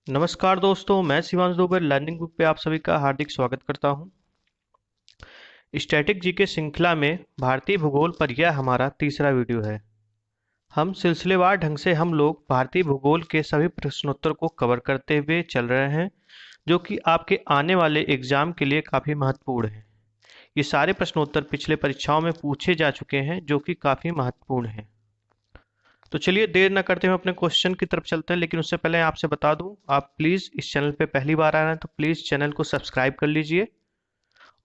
नमस्कार दोस्तों, मैं शिवांश दुबे लर्निंग बुक पे आप सभी का हार्दिक स्वागत करता हूं। स्टैटिक जीके श्रृंखला में भारतीय भूगोल पर यह हमारा तीसरा वीडियो है। हम सिलसिलेवार ढंग से हम लोग भारतीय भूगोल के सभी प्रश्नोत्तर को कवर करते हुए चल रहे हैं, जो कि आपके आने वाले एग्जाम के लिए काफ़ी महत्वपूर्ण है। ये सारे प्रश्नोत्तर पिछले परीक्षाओं में पूछे जा चुके हैं, जो कि काफ़ी महत्वपूर्ण है। तो चलिए देर न करते हुए अपने क्वेश्चन की तरफ चलते हैं, लेकिन उससे पहले आपसे बता दूं, आप प्लीज़ इस चैनल पे पहली बार आ रहे हैं तो प्लीज़ चैनल को सब्सक्राइब कर लीजिए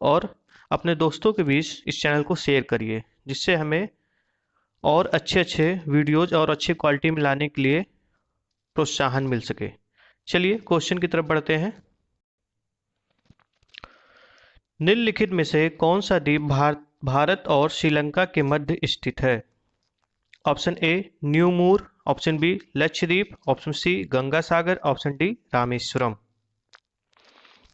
और अपने दोस्तों के बीच इस चैनल को शेयर करिए, जिससे हमें और अच्छे अच्छे वीडियोज और अच्छी क्वालिटी में लाने के लिए प्रोत्साहन मिल सके। चलिए क्वेश्चन की तरफ बढ़ते हैं। निम्नलिखित में से कौन सा द्वीप भारत और श्रीलंका के मध्य स्थित है? Option A New Moore, option B Lakshadweep, option C Ganga Sagar, option D Rameswaram.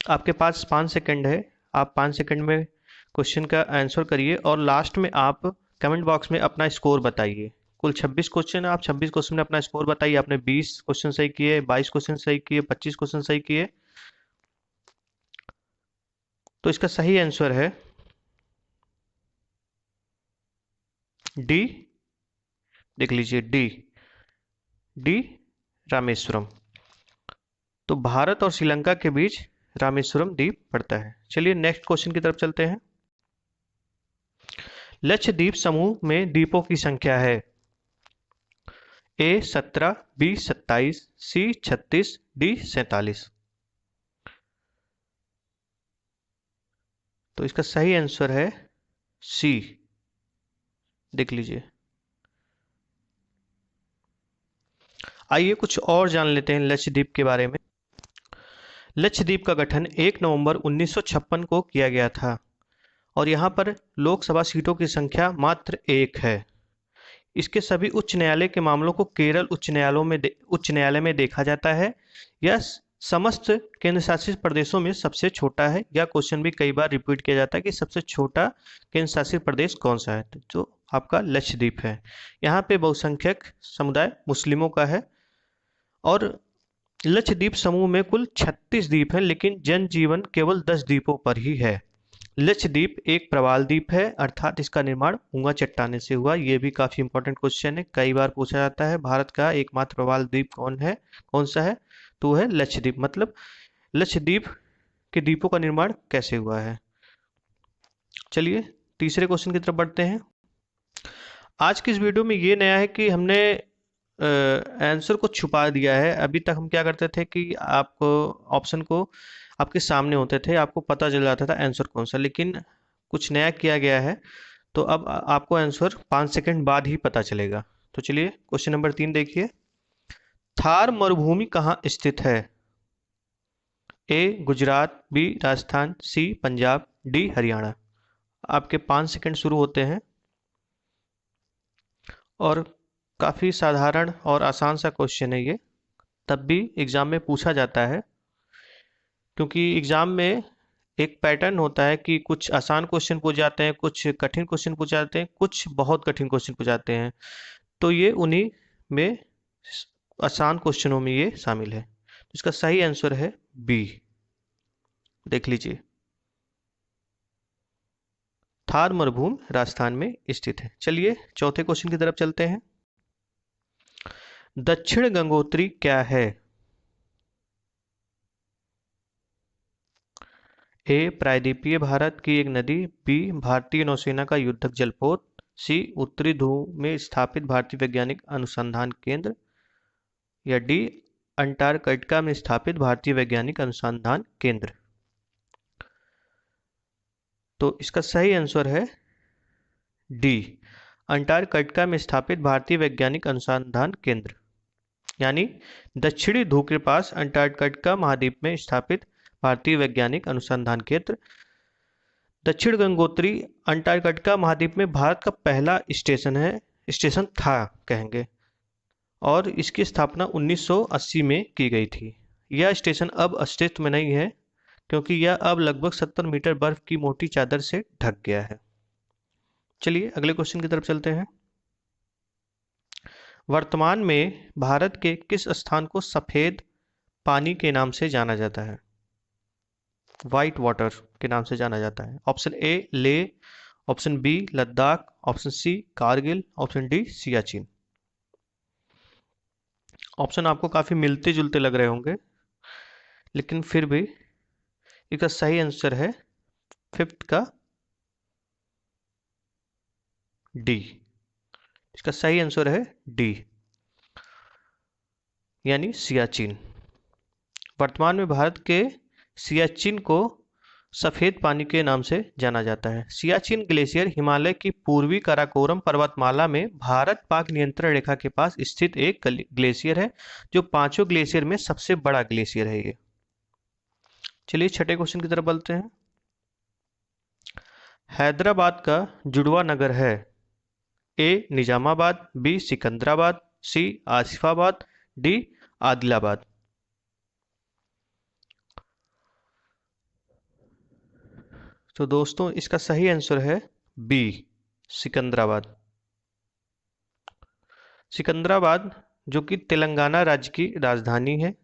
आपके पास 5 सेकंड है। आप 5 सेकंड में क्वेश्चन का आंसर करिए और लास्ट में आप कमेंट बॉक्स में अपना स्कोर बताइए। कुल 26 क्वेश्चन है, आप 26 क्वेश्चन में अपना स्कोर बताइए। आपने 20 क्वेश्चन सही किए, 22 क्वेश्चन सही किए, 25 क्वेश्चन सही किए। तो इसका सही आंसर है डी। देख लीजिए, डी डी रामेश्वरम। तो भारत और श्रीलंका के बीच रामेश्वरम द्वीप पड़ता है। चलिए नेक्स्ट क्वेश्चन की तरफ चलते हैं। लक्षद्वीप समूह में द्वीपों की संख्या है? ए 17, बी 27, सी 36, डी 47। तो इसका सही आंसर है सी। देख लीजिए। आइए कुछ और जान लेते हैं लक्षद्वीप के बारे में। लक्षद्वीप का गठन 1 नवंबर 1956 को किया गया था और यहाँ पर लोकसभा सीटों की संख्या मात्र 1 है। इसके सभी उच्च न्यायालय के मामलों को केरल उच्च न्यायालय में देखा जाता है। यह समस्त केंद्र शासित प्रदेशों में सबसे छोटा है। यह क्वेश्चन भी कई बार रिपीट किया जाता है कि सबसे छोटा केंद्र शासित प्रदेश कौन सा है, तो जो आपका लक्षद्वीप है। यहाँ पे बहुसंख्यक समुदाय मुस्लिमों का है और लक्षद्वीप समूह में कुल 36 द्वीप हैं, लेकिन जनजीवन केवल 10 द्वीपों पर ही है। लक्षद्वीप एक प्रवाल द्वीप है, अर्थात इसका निर्माण मूंगा चट्टाने से हुआ। ये भी काफी इंपॉर्टेंट क्वेश्चन है, कई बार पूछा जाता है। भारत का एकमात्र प्रवाल द्वीप कौन सा है? तो वो है लक्षद्वीप। मतलब लक्षद्वीप के द्वीपों का निर्माण कैसे हुआ है। चलिए तीसरे क्वेश्चन की तरफ बढ़ते हैं। आज की इस वीडियो में ये नया है कि हमने आंसर को छुपा दिया है। अभी तक हम क्या करते थे कि आपको ऑप्शन को आपके सामने होते थे, आपको पता चल जाता था आंसर कौन सा, लेकिन कुछ नया किया गया है। तो अब आपको आंसर 5 सेकंड बाद ही पता चलेगा। तो चलिए क्वेश्चन नंबर 3 देखिए। थार मरुभूमि कहाँ स्थित है? ए गुजरात, बी राजस्थान, सी पंजाब, डी हरियाणा। आपके 5 सेकंड शुरू होते हैं और काफ़ी साधारण और आसान सा क्वेश्चन है ये, तब भी एग्ज़ाम में पूछा जाता है, क्योंकि एग्ज़ाम में एक पैटर्न होता है कि कुछ आसान क्वेश्चन पूछ जाते हैं, कुछ कठिन क्वेश्चन पूछ जाते हैं, कुछ बहुत कठिन क्वेश्चन पूछ जाते हैं। तो ये उन्हीं में आसान क्वेश्चनों में ये शामिल है। तो इसका सही आंसर है बी। देख लीजिए, थार मरुभूमि राजस्थान में स्थित है। चलिए चौथे क्वेश्चन की तरफ चलते हैं। दक्षिण गंगोत्री क्या है? ए प्रायद्वीपीय भारत की एक नदी, बी भारतीय नौसेना का युद्धक जलपोत, सी उत्तरी ध्रुव में स्थापित भारतीय वैज्ञानिक अनुसंधान केंद्र, या डी अंटार्कटिका में स्थापित भारतीय वैज्ञानिक अनुसंधान केंद्र। तो इसका सही आंसर है डी अंटार्कटिका में स्थापित भारतीय वैज्ञानिक अनुसंधान केंद्र, यानी दक्षिणी ध्रुव के पास अंटार्कटिका महाद्वीप में स्थापित भारतीय वैज्ञानिक अनुसंधान केंद्र। दक्षिण गंगोत्री अंटार्कटिका महाद्वीप में भारत का पहला स्टेशन था कहेंगे, और इसकी स्थापना 1980 में की गई थी। यह स्टेशन अब अस्तित्व में नहीं है, क्योंकि यह अब लगभग 70 मीटर बर्फ की मोटी चादर से ढक गया है। चलिए अगले क्वेश्चन की तरफ चलते हैं। वर्तमान में भारत के किस स्थान को सफेद पानी के नाम से जाना जाता है? वाइट वाटर के नाम से जाना जाता है। Option A Leh, option B Ladakh, option C Kargil, option D Siachen. Option आपको काफी मिलते जुलते लग रहे होंगे, लेकिन फिर भी इसका सही आंसर है फिफ्थ का डी। इसका सही आंसर है डी, यानी सियाचिन। वर्तमान में भारत के सियाचिन को सफेद पानी के नाम से जाना जाता है। सियाचिन ग्लेशियर हिमालय की पूर्वी काराकोरम पर्वतमाला में भारत पाक नियंत्रण रेखा के पास स्थित एक ग्लेशियर है, जो पांचों ग्लेशियर में सबसे बड़ा ग्लेशियर है ये। चलिए छठे क्वेश्चन की तरफ बढ़ते हैं। हैदराबाद का जुड़वा नगर है? ए निजामाबाद, बी सिकंदराबाद, सी आसिफाबाद, डी आदिलाबाद। तो दोस्तों इसका सही आंसर है बी सिकंदराबाद। सिकंदराबाद जो कि तेलंगाना राज्य की राजधानी है,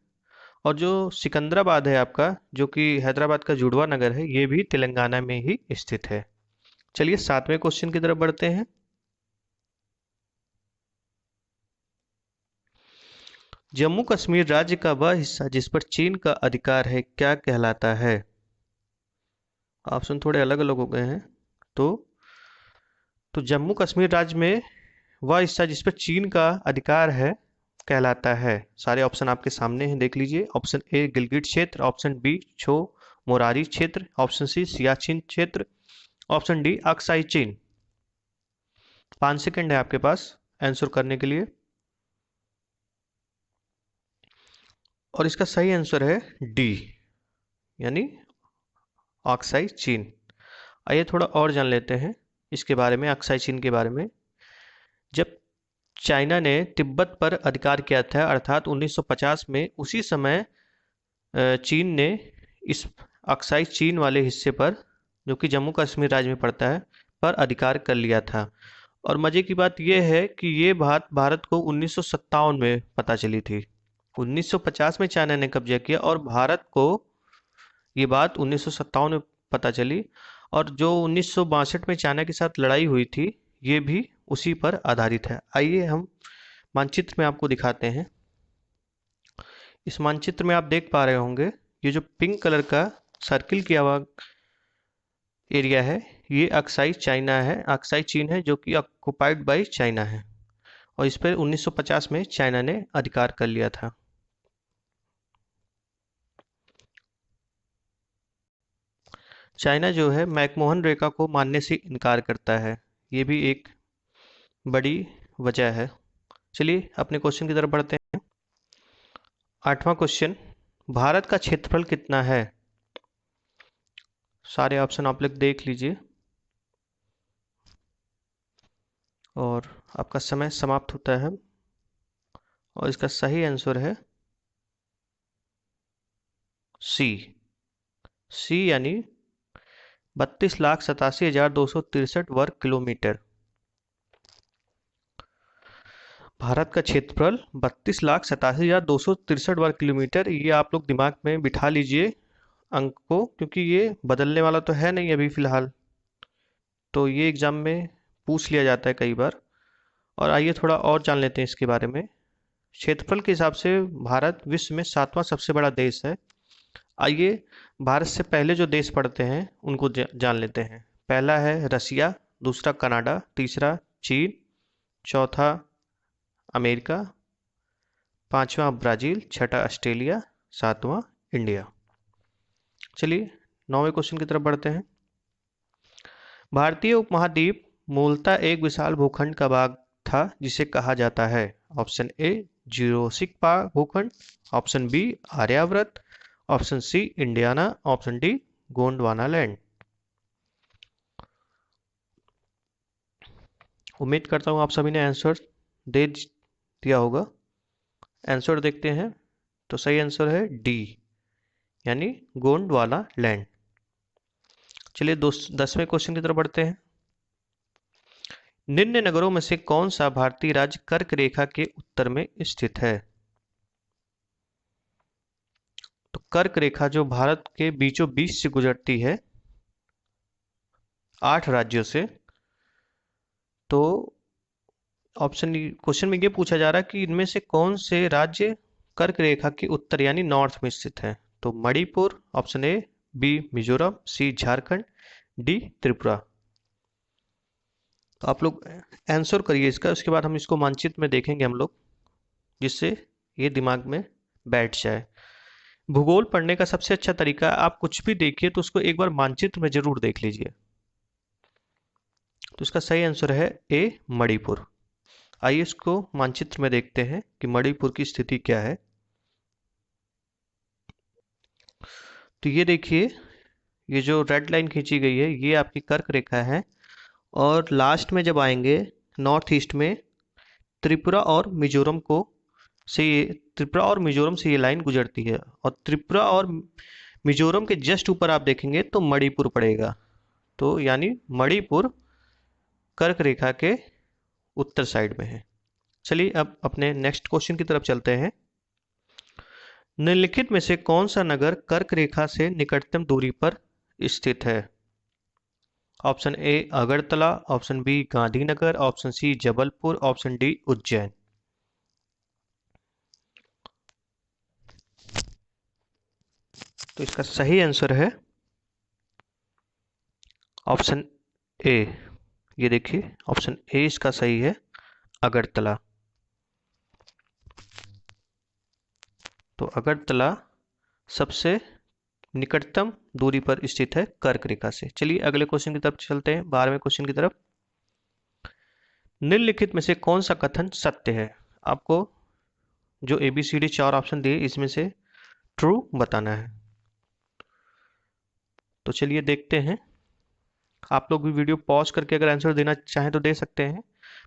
और जो सिकंदराबाद है आपका, जो कि हैदराबाद का जुड़वा नगर है, ये भी तेलंगाना में ही स्थित है। चलिए सातवें क्वेश्चन की तरफ बढ़ते हैं। जम्मू कश्मीर राज्य का वह हिस्सा जिस पर चीन का अधिकार है क्या कहलाता है? ऑप्शन थोड़े अलग अलग हो गए हैं। तो जम्मू कश्मीर राज्य में वह हिस्सा जिस पर चीन का अधिकार है कहलाता है। सारे ऑप्शन आपके सामने हैं, देख लीजिए। ऑप्शन ए गिलगिट क्षेत्र, ऑप्शन बी छो मोरारी क्षेत्र, ऑप्शन सी सियाचिन क्षेत्र, ऑप्शन डी अक्साई चीन। 5 सेकंड है आपके पास आंसर करने के लिए, और इसका सही आंसर है डी, यानी अक्साई चीन। आइए थोड़ा और जान लेते हैं इसके बारे में, अक्साई चीन के बारे में। जब चाइना ने तिब्बत पर अधिकार किया था, अर्थात 1950 में, उसी समय चीन ने इस अक्साई चीन वाले हिस्से पर, जो कि जम्मू कश्मीर राज्य में पड़ता है, पर अधिकार कर लिया था। और मजे की बात यह है कि ये बात भारत को 1957 में पता चली थी। 1950 में चाइना ने कब्जा किया और भारत को ये बात 1957 में पता चली, और जो 1962 में चाइना के साथ लड़ाई हुई थी, ये भी उसी पर आधारित है। आइए हम मानचित्र में आपको दिखाते हैं। इस मानचित्र में आप देख पा रहे होंगे, ये जो पिंक कलर का सर्किल किया हुआ एरिया है, ये अक्साई चाइना है, अक्साई चीन है, जो कि ऑक्युपाइड बाय चाइना है, और इस पर 1950 में चाइना ने अधिकार कर लिया था। चाइना जो है मैकमोहन रेखा को मानने से इनकार करता है, ये भी एक बड़ी वजह है। चलिए अपने क्वेश्चन की तरफ बढ़ते हैं। आठवां क्वेश्चन, भारत का क्षेत्रफल कितना है? सारे ऑप्शन आप लोग देख लीजिए, और आपका समय समाप्त होता है, और इसका सही आंसर है सी। सी यानी 32,87,263 वर्ग किलोमीटर। भारत का क्षेत्रफल 32,87,263 वर्ग किलोमीटर। ये आप लोग दिमाग में बिठा लीजिए अंक को, क्योंकि ये बदलने वाला तो है नहीं अभी फिलहाल, तो ये एग्जाम में पूछ लिया जाता है कई बार। और आइए थोड़ा और जान लेते हैं इसके बारे में। क्षेत्रफल के हिसाब से भारत विश्व में 7वां सबसे बड़ा देश है। आइए भारत से पहले जो देश पड़ते हैं उनको जान लेते हैं। पहला है रसिया, दूसरा कनाडा, तीसरा चीन, चौथा अमेरिका, पांचवा ब्राजील, छठा ऑस्ट्रेलिया, सातवां इंडिया। चलिए 9वें क्वेश्चन की तरफ बढ़ते हैं। भारतीय उपमहाद्वीप मूलतः एक विशाल भूखंड का भाग था जिसे कहा जाता है। ऑप्शन ए जुरासिक पार्क भूखंड, option B Aryavarta, option C Indiana, option D Gondwana land. उम्मीद करता हूं आप सभी ने आंसर दे दिया होगा। आंसर देखते हैं, तो सही आंसर है डी, यानी गोंडवाना लैंड। चलिए 10वें क्वेश्चन की तरफ बढ़ते हैं। निम्न नगरों में से कौन सा भारतीय राज्य कर्क रेखा के उत्तर में स्थित है? कर्क रेखा जो भारत के बीचों बीच से गुजरती है 8 राज्यों से। तो ऑप्शन क्वेश्चन में ये पूछा जा रहा है कि इनमें से कौन से राज्य कर्क रेखा के उत्तर यानी नॉर्थ में स्थित है। तो Manipur option A, B Mizoram, C Jharkhand, D Tripura. तो आप लोग आंसर करिए इसका, उसके बाद हम इसको मानचित्र में देखेंगे हम लोग, जिससे ये दिमाग में बैठ जाए। भूगोल पढ़ने का सबसे अच्छा तरीका, आप कुछ भी देखिए तो उसको एक बार मानचित्र में जरूर देख लीजिए। तो इसका सही आंसर है ए मणिपुर। आइए इसको मानचित्र में देखते हैं कि मणिपुर की स्थिति क्या है। तो ये देखिए, ये जो रेड लाइन खींची गई है ये आपकी कर्क रेखा है, और लास्ट में जब आएंगे नॉर्थ ईस्ट में त्रिपुरा और मिजोरम को से ये त्रिपुरा और मिजोरम से ये लाइन गुजरती है, और त्रिपुरा और मिजोरम के जस्ट ऊपर आप देखेंगे तो मणिपुर पड़ेगा। तो यानी मणिपुर कर्क रेखा के उत्तर साइड में है। चलिए अब अपने नेक्स्ट क्वेश्चन की तरफ चलते हैं। निम्नलिखित में से कौन सा नगर कर्क रेखा से निकटतम दूरी पर स्थित है। Option A Agartala, option B Gandhinagar, option C Jabalpur, option D Ujjain. तो इसका सही आंसर है ऑप्शन ए। ये देखिए ऑप्शन ए इसका सही है, अगरतला। तो अगरतला सबसे निकटतम दूरी पर स्थित है कर्क रेखा से। चलिए अगले क्वेश्चन की तरफ चलते हैं, 12वें क्वेश्चन की तरफ। निम्नलिखित में से कौन सा कथन सत्य है। आपको जो ABCD 4 ऑप्शन दिए इसमें से ट्रू बताना है। तो चलिए देखते हैं। आप लोग भी वीडियो पॉज करके अगर आंसर देना चाहें तो दे सकते हैं,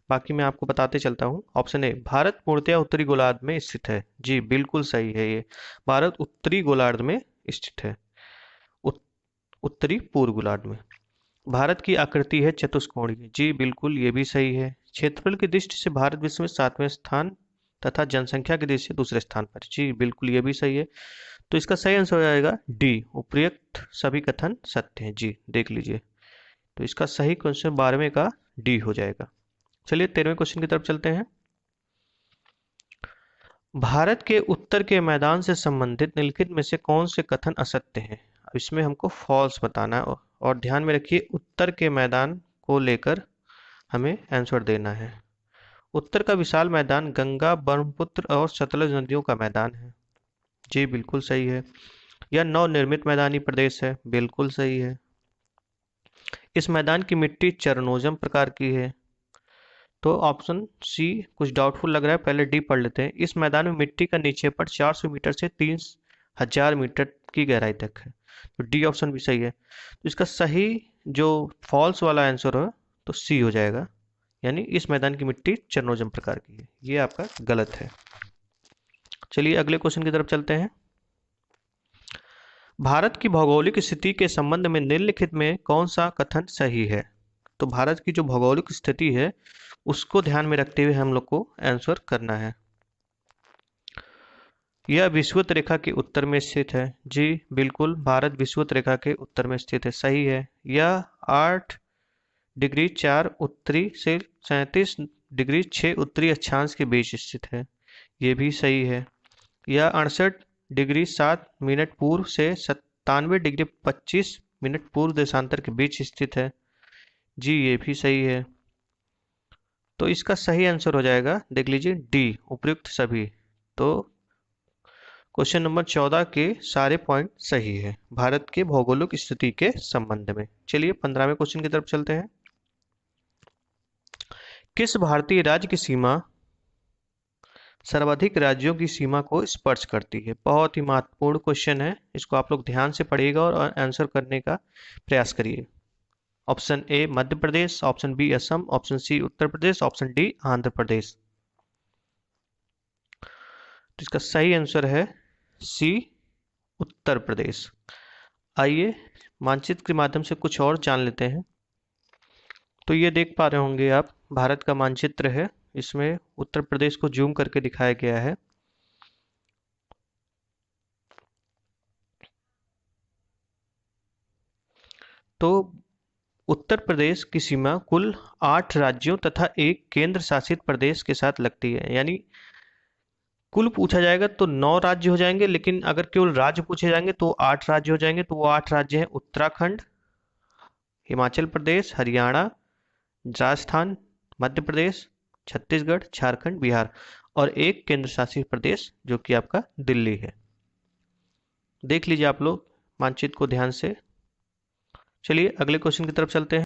बाकी मैं आपको बताते चलता हूँ। ऑप्शन ए, भारत पूर्णतया उत्तरी गोलार्ध में स्थित है। जी बिल्कुल सही है, ये भारत उत्तरी गोलार्ध में स्थित है, उत्तरी पूर्व गोलार्ध में। भारत की आकृति है चतुष्कोणीय। जी बिल्कुल ये भी सही है। क्षेत्रफल की दृष्टि से भारत विश्व में 7वें स्थान तथा जनसंख्या की दृष्टि से दूसरे स्थान पर। जी बिल्कुल ये भी सही है। तो इसका सही आंसर हो जाएगा डी, उपयुक्त सभी कथन सत्य हैं। जी देख लीजिए, तो इसका सही क्वेश्चन 12वें का डी हो जाएगा। चलिए 13वें क्वेश्चन की तरफ चलते हैं। भारत के उत्तर के मैदान से संबंधित निम्नलिखित में से कौन से कथन असत्य हैं। अब इसमें हमको फॉल्स बताना है, और ध्यान में रखिए उत्तर के मैदान को लेकर हमें आंसर देना है। उत्तर का विशाल मैदान गंगा, ब्रह्मपुत्र और सतलज नदियों का मैदान है। जी बिल्कुल सही है। यह नवनिर्मित मैदानी प्रदेश है। बिल्कुल सही है। इस मैदान की मिट्टी चरणोजम प्रकार की है। तो ऑप्शन सी कुछ डाउटफुल लग रहा है, पहले डी पढ़ लेते हैं। इस मैदान में मिट्टी का नीचेपट 400 मीटर से 3000 मीटर की गहराई तक है। तो डी ऑप्शन भी सही है। तो इसका सही जो फॉल्स वाला आंसर हो तो सी हो जाएगा, यानी इस मैदान की मिट्टी चरणोजम प्रकार की है। ये आपका गलत है। चलिए अगले क्वेश्चन की तरफ चलते हैं। भारत की भौगोलिक स्थिति के संबंध में निम्नलिखित में कौन सा कथन सही है। तो भारत की जो भौगोलिक स्थिति है उसको ध्यान में रखते हुए हम लोग को आंसर करना है। यह विषुवत रेखा के उत्तर में स्थित है। जी बिल्कुल, भारत विषुवत रेखा के उत्तर में स्थित है, सही है। यह 8 डिग्री 4 उत्तरी से 37 डिग्री 6 उत्तरी अक्षांश के बीच स्थित है। ये भी सही है। यह 68 डिग्री 7 मिनट पूर्व से 97 डिग्री 25 मिनट पूर्व देशांतर के बीच स्थित है। जी ये भी सही है। तो इसका सही आंसर हो जाएगा, देख लीजिए डी, उपयुक्त सभी। तो क्वेश्चन नंबर 14 के सारे पॉइंट सही है भारत के भौगोलिक स्थिति के संबंध में। चलिए 15वें क्वेश्चन की तरफ चलते हैं। किस भारतीय राज्य की सीमा सर्वाधिक राज्यों की सीमा को स्पर्श करती है। बहुत ही महत्वपूर्ण क्वेश्चन है, इसको आप लोग ध्यान से पढ़िएगा और आंसर करने का प्रयास करिए। Option A Madhya Pradesh, option B Assam, option C Uttar Pradesh, option D Andhra Pradesh. तो इसका सही आंसर है सी उत्तर प्रदेश। आइए मानचित्र के माध्यम से कुछ और जान लेते हैं। तो ये देख पा रहे होंगे आप, भारत का मानचित्र है, इसमें उत्तर प्रदेश को जूम करके दिखाया गया है। तो उत्तर प्रदेश की सीमा कुल 8 राज्यों तथा एक केंद्र शासित प्रदेश के साथ लगती है। यानी कुल पूछा जाएगा तो 9 राज्य हो जाएंगे, लेकिन अगर केवल राज्य पूछे जाएंगे तो 8 राज्य हो जाएंगे। तो वो 8 राज्य हैं: उत्तराखंड, हिमाचल प्रदेश, हरियाणा, राजस्थान, मध्य प्रदेश, छत्तीसगढ़, झारखंड, बिहार और एक केंद्र शासित प्रदेश जो कि आपका दिल्ली है। देख लीजिए आप लोग मानचित्र को ध्यान से। चलिए अगले क्वेश्चन की तरफ चलते हैं।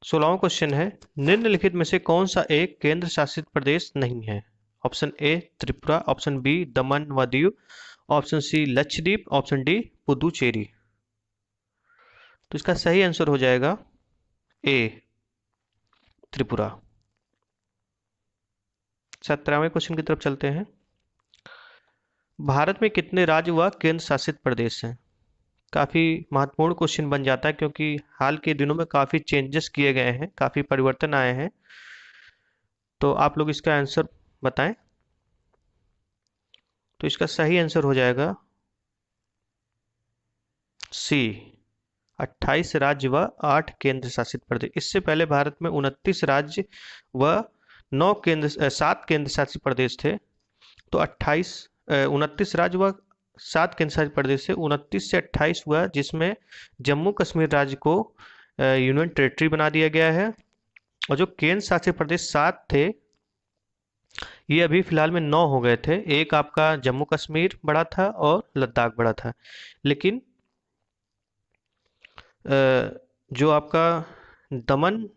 16वां क्वेश्चन है, निम्नलिखित में से कौन सा एक केंद्र शासित प्रदेश नहीं है? Option A Tripura, option B Daman व Diu, option C Lakshadweep, option D Puducherry. तो इसका सही आंसर हो जाएगा ए त्रिपुरा। 17वें क्वेश्चन की तरफ चलते हैं। भारत में कितने राज्य व केंद्र शासित प्रदेश हैं? काफी महत्वपूर्ण क्वेश्चन बन जाता है क्योंकि हाल के दिनों में काफी चेंजेस किए गए हैं, काफी परिवर्तन आए हैं। तो आप लोग इसका आंसर बताएं। तो इसका सही आंसर हो जाएगा सी 28 राज्य व 8 केंद्र शासित प्रदेश। इससे पहले भारत में 29 राज्य व 7 केंद्र शासित प्रदेश थे। तो 29 राज्य व 7 केंद्र शासित प्रदेश से 29 से 28 हुआ, जिसमें जम्मू कश्मीर राज्य को यूनियन टेरिटरी बना दिया गया है। और जो केंद्र शासित प्रदेश 7 थे, ये अभी फिलहाल में 9 हो गए थे। एक आपका जम्मू कश्मीर बड़ा था और लद्दाख बड़ा था। लेकिन जो आपका दमन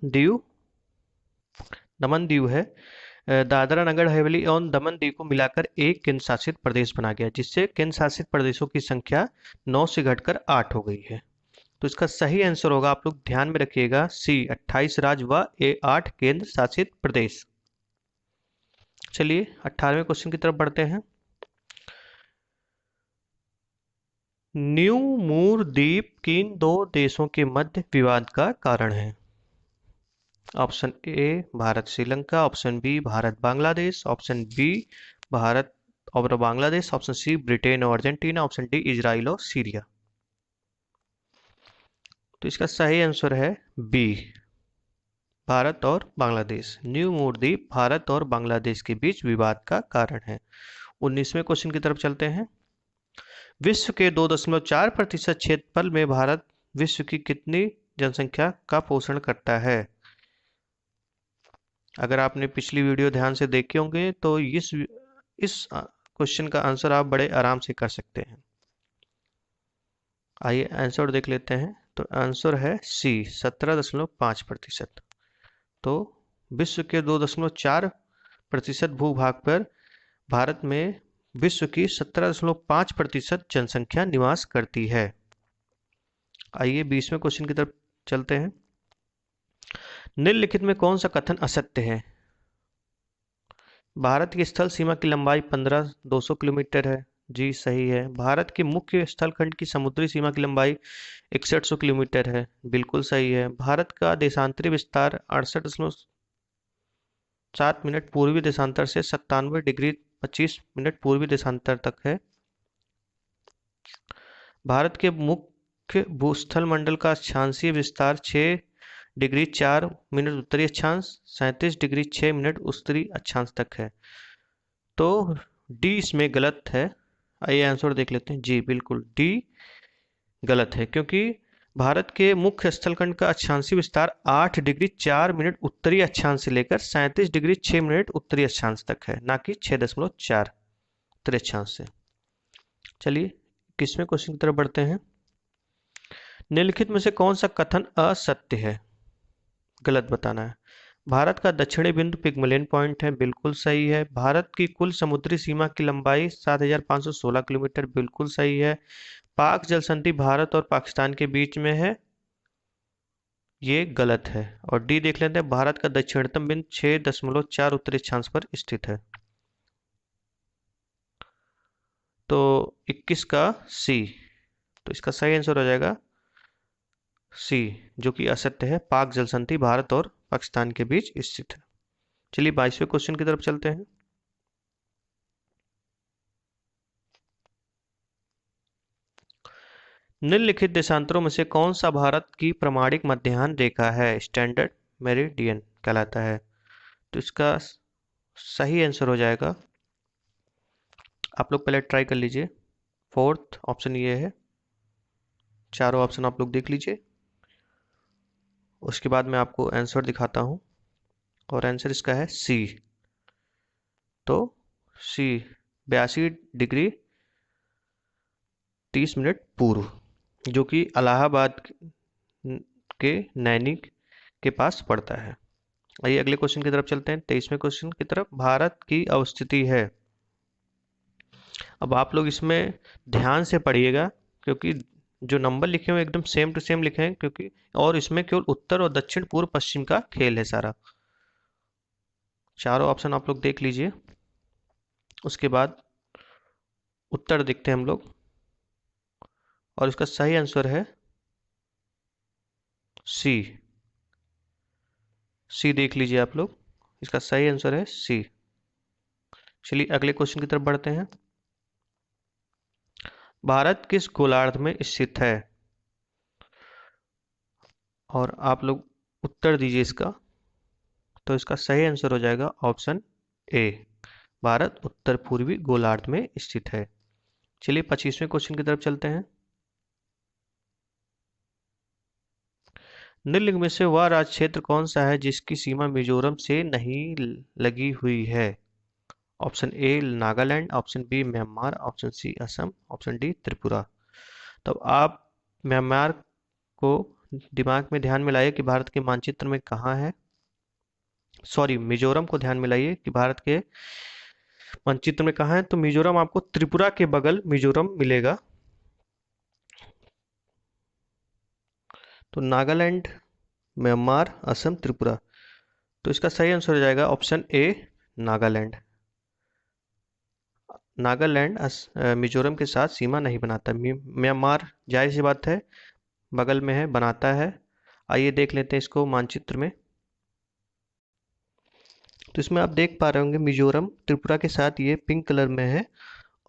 दीव है, दादरा नगर हवेली और दमन दीव को मिलाकर एक केंद्र शासित प्रदेश बना गया, जिससे केंद्र शासित प्रदेशों की संख्या 9 से घटकर 8 हो गई है। तो इसका सही आंसर होगा, आप लोग ध्यान में रखिएगा, सी 28 राज्य व 8 केंद्र शासित प्रदेश। चलिए 18वें क्वेश्चन की तरफ बढ़ते हैं। न्यू मूर द्वीप किन 2 देशों के मध्य विवाद का कारण है? Option A Bharat Sri Lanka, option B Bharat Bangladesh, option B Bharat और बांग्लादेश, ऑप्शन सी ब्रिटेन और अर्जेंटीना, ऑप्शन डी इजराइल और सीरिया। तो इसका सही आंसर है बी भारत और बांग्लादेश। न्यू मूर द्वीप भारत और बांग्लादेश के बीच विवाद का कारण है। 19वें क्वेश्चन की तरफ चलते हैं। विश्व के 2.4% क्षेत्रफल में भारत विश्व की कितनी जनसंख्या का पोषण करता है? अगर आपने पिछली वीडियो ध्यान से देखे होंगे तो इस क्वेश्चन का आंसर आप बड़े आराम से कर सकते हैं। आइए आंसर देख लेते हैं। तो आंसर है सी 17.5%। तो विश्व के 2.4% भूभाग पर भारत में विश्व की 17.5% जनसंख्या निवास करती है। आइए 20वें क्वेश्चन की तरफ चलते हैं। निम्नलिखित में कौन सा कथन असत्य है? भारत की स्थल सीमा की लंबाई 15,200 किलोमीटर है। जी सही है। भारत के मुख्य स्थल खंड की समुद्री सीमा की लंबाई 6100 किलोमीटर है। बिल्कुल सही है। भारत का देशांतरी विस्तार 68.7 मिनट पूर्वी देशांतर से 97 डिग्री 25 मिनट पूर्वी देशांतर तक है। भारत के मुख्य भूस्थल मंडल का अक्षांशीय विस्तार 6 डिग्री 4 मिनट उत्तरी अक्षांश, 37 डिग्री 6 मिनट उत्तरी अक्षांश तक है। तो डी इसमें गलत है। आइए आंसर देख लेते हैं। जी बिल्कुल डी गलत है, क्योंकि भारत के मुख्य स्थलखंड का अक्षांशीय विस्तार 8 डिग्री 4 मिनट उत्तरी अक्षांश से लेकर 37 डिग्री 6 मिनट उत्तरी अक्षांश तक है, ना कि 6.4 उत्तरी अक्षांश से। चलिए 21वें क्वेश्चन की तरफ बढ़ते हैं। निम्नलिखित में से कौन सा कथन असत्य है? गलत बताना है। भारत का दक्षिणी बिंदु पिग्मलियन पॉइंट है। बिल्कुल सही है। भारत की कुल समुद्री सीमा की लंबाई 7,516 किलोमीटर। बिल्कुल सही है। पाक जल संधि भारत और पाकिस्तान के बीच में है। ये गलत है। और डी देख लेते हैं। भारत का दक्षिणतम बिंदु 6.4 उत्तरी अक्षांश पर स्थित है। तो 21 का सी। तो इसका सही आंसर हो जाएगा सी, जो कि असत्य है। पाक जल संधि भारत और पाकिस्तान के बीच स्थित है। चलिए 22वें क्वेश्चन की तरफ चलते हैं। निम्नलिखित देशांतरों में से कौन सा भारत की प्रमाणिक मध्याह्न रेखा है? स्टैंडर्ड मेरिडियन कहलाता है। तो इसका सही आंसर हो जाएगा, आप लोग पहले ट्राई कर लीजिए, फोर्थ ऑप्शन ये है। चारों ऑप्शन आप लोग देख लीजिए, उसके बाद मैं आपको आंसर दिखाता हूँ, और आंसर इसका है सी। तो सी 82 डिग्री 30 मिनट पूर्व, जो कि इलाहाबाद के नैनी के पास पड़ता है। आइए अगले क्वेश्चन की तरफ चलते हैं, 23वें क्वेश्चन की तरफ। भारत की अवस्थिति है, अब आप लोग इसमें ध्यान से पढ़िएगा, क्योंकि जो नंबर लिखे हुए एकदम सेम टू सेम लिखे हैं, क्योंकि और इसमें केवल उत्तर और दक्षिण पूर्व पश्चिम का खेल है सारा। चारों ऑप्शन आप लोग देख लीजिए, उसके बाद उत्तर देखते हैं हम लोग, और इसका सही आंसर है सी। सी देख लीजिए आप लोग, इसका सही आंसर है सी। चलिए अगले क्वेश्चन की तरफ बढ़ते हैं। भारत किस गोलार्ध में स्थित है? और आप लोग उत्तर दीजिए इसका। तो इसका सही आंसर हो जाएगा ऑप्शन ए, भारत उत्तर पूर्वी गोलार्ध में स्थित है। चलिए 25वें क्वेश्चन की तरफ चलते हैं। निम्नलिखित में से वह राज्य क्षेत्र कौन सा है जिसकी सीमा मिजोरम से नहीं लगी हुई है? Option A Nagaland, option B Myanmar, option C Assam, option D Tripura. तो आप म्यांमार को दिमाग में ध्यान में लाइए कि भारत के मानचित्र में कहाँ है, सॉरी मिजोरम को ध्यान में लाइए कि भारत के मानचित्र में कहाँ है। तो मिजोरम आपको त्रिपुरा के बगल मिजोरम मिलेगा। तो नागालैंड, म्यांमार, असम, त्रिपुरा। तो इसका सही आंसर हो जाएगा ऑप्शन ए नागालैंड। नागालैंड मिजोरम के साथ सीमा नहीं बनाता। म्यांमार जाहिर सी बात है बगल में है, बनाता है। आइए देख लेते हैं इसको मानचित्र में। तो इसमें आप देख पा रहे होंगे मिजोरम त्रिपुरा के साथ ये पिंक कलर में है,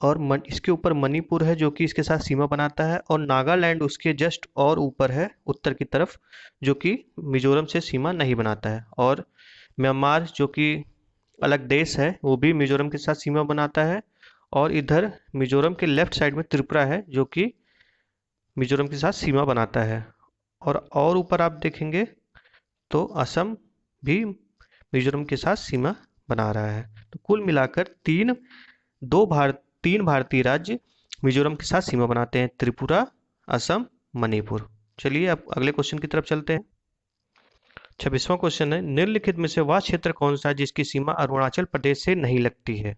और इसके ऊपर मणिपुर है जो कि इसके साथ सीमा बनाता है, और नागालैंड उसके जस्ट और ऊपर है उत्तर की तरफ, जो कि मिजोरम से सीमा नहीं बनाता है। और म्यांमार जो कि अलग देश है, वो भी मिजोरम के साथ सीमा बनाता है। और इधर मिजोरम के लेफ्ट साइड में त्रिपुरा है जो कि मिजोरम के साथ सीमा बनाता है। और ऊपर आप देखेंगे तो असम भी मिजोरम के साथ सीमा बना रहा है। तो कुल मिलाकर तीन भारतीय राज्य मिजोरम के साथ सीमा बनाते हैं, त्रिपुरा, असम, मणिपुर। चलिए अब अगले क्वेश्चन की तरफ चलते हैं। 26वां क्वेश्चन है, निम्नलिखित में से वह क्षेत्र कौन सा है जिसकी सीमा अरुणाचल प्रदेश से नहीं लगती है?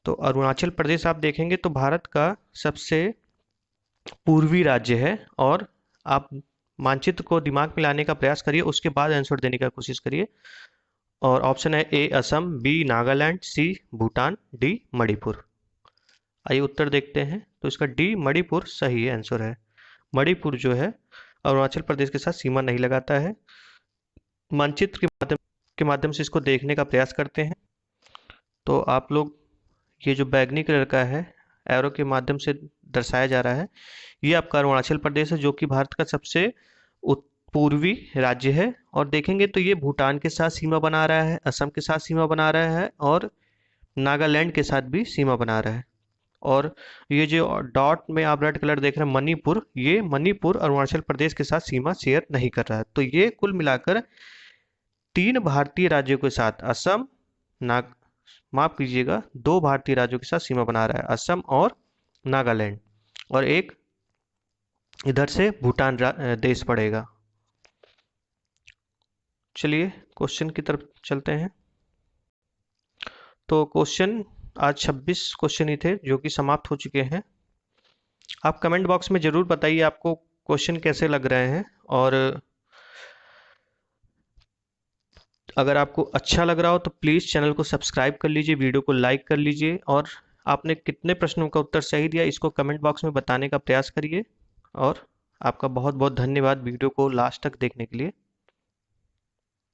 तो अरुणाचल प्रदेश आप देखेंगे तो भारत का सबसे पूर्वी राज्य है, और आप मानचित्र को दिमाग में लाने का प्रयास करिए, उसके बाद आंसर देने का कोशिश करिए। और ऑप्शन है ए असम, बी नागालैंड, सी भूटान, डी मणिपुर। आइए उत्तर देखते हैं। तो इसका डी मणिपुर सही आंसर है। मणिपुर जो है अरुणाचल प्रदेश के साथ सीमा नहीं लगाता है। मानचित्र के माध्यम से इसको देखने का प्रयास करते हैं। तो आप लोग ये जो बैगनी कलर का है एरो के माध्यम से दर्शाया जा रहा है, ये आपका अरुणाचल प्रदेश है जो कि भारत का सबसे पूर्वी राज्य है। और देखेंगे तो ये भूटान के साथ सीमा बना रहा है, असम के साथ सीमा बना रहा है, और नागालैंड के साथ भी सीमा बना रहा है। और ये जो डॉट में आप रेड कलर देख रहे हैं मणिपुर, ये मणिपुर अरुणाचल प्रदेश के साथ सीमा शेयर नहीं कर रहा है। तो ये कुल मिलाकर तीन भारतीय राज्यों के साथ असम, माफ कीजिएगा, दो भारतीय राज्यों के साथ सीमा बना रहा है, असम और नागालैंड, और एक इधर से भूटान देश पड़ेगा। चलिए क्वेश्चन की तरफ चलते हैं। तो क्वेश्चन आज 26 क्वेश्चन ही थे जो कि समाप्त हो चुके हैं। आप कमेंट बॉक्स में ज़रूर बताइए आपको क्वेश्चन कैसे लग रहे हैं, और अगर आपको अच्छा लग रहा हो तो प्लीज़ चैनल को सब्सक्राइब कर लीजिए, वीडियो को लाइक कर लीजिए, और आपने कितने प्रश्नों का उत्तर सही दिया इसको कमेंट बॉक्स में बताने का प्रयास करिए। और आपका बहुत बहुत धन्यवाद वीडियो को लास्ट तक देखने के लिए।